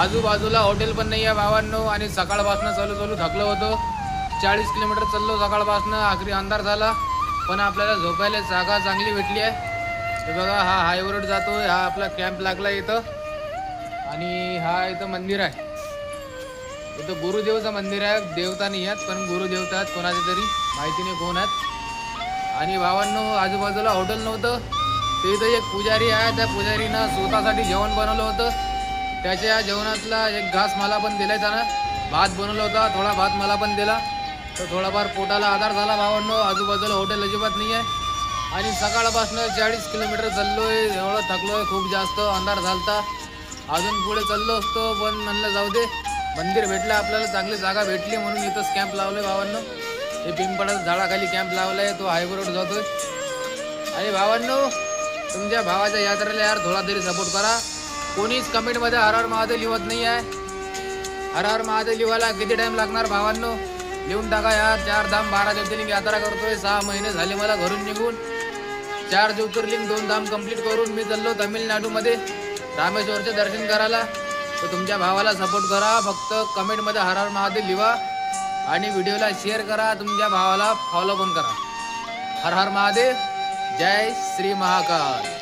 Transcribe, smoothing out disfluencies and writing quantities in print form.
आजूबाजूला हॉटेल पण नाही आहे भावांनो. आणि सकाळपासून चालू थकलो होतो. 40 किलोमीटर चाललो सकाळपासून. आखरी अंधार झाला पण आपल्याला झोपायला जागा चांगली भेटली आहे. हे बघा हा हायवे रोड जातोय. हा आपला कॅम्प लागला इथं. आणि हा इथं मंदिर आहे. इथं गुरुदेवचं मंदिर आहे. देवता नाही आहेत पण गुरुदेवता आहेत कोणाचे तरी, माहिती नाही कोण आहेत. आणि भावांनो आजूबाजूला हॉटेल नव्हतं. ते इथं एक पुजारी आहे. त्या पुजारीनं स्वतःसाठी जेवण बनवलं होतं. त्याच्या जेवणातला एक घास मला पण दिलाय त्यानं. भात बनवला होता, थोडा भात मला पण दिला. तर थोडाफार पोटाला आधार झाला भावांनो. आजूबाजूला हॉटेल अजिबात नाही आहे. आणि सकाळपासून 40 किलोमीटर चाललोय. एवढं थकलोय, खूप जास्त अंधार झालता. अजून पुढे चाललो असतो पण म्हणलं जाऊ दे. मंदिर भेटलं आपल्याला, चांगली जागा भेटली म्हणून इथंच कॅम्प लावलोय भावांनो. हे पिंपळाच्या झाडाखाली कॅम्प लावलाय. तो हायवे रोड जातोय. आणि भावांनो तुमच्या भावाच्या यात्रेला यार थोडा तरी सपोर्ट करा. कोणीच कमेंटमध्ये हर हर महादेव लिहत नाही आहे. हर हर महादेव लिहायला किती टाइम लागणार भावांनो? लिहून टाका यार. 4 धाम 12 ज्योतिर्लिंग यात्रा करतोय. 6 महिने झाले मला घरून निघून. 4 ज्योतिर्लिंग 2 धाम कंप्लीट करून मी चाललो तामिळनाडूमध्ये रामेश्वरचे दर्शन करायला. तर तुमच्या भावाला सपोर्ट करा. फक्त कमेंटमध्ये हर हर महादेव लिहा आणि व्हिडिओला शेअर करा. तुमच्या भावाला फॉलो पण करा. हर हर महादेव. जय श्री महाकाल.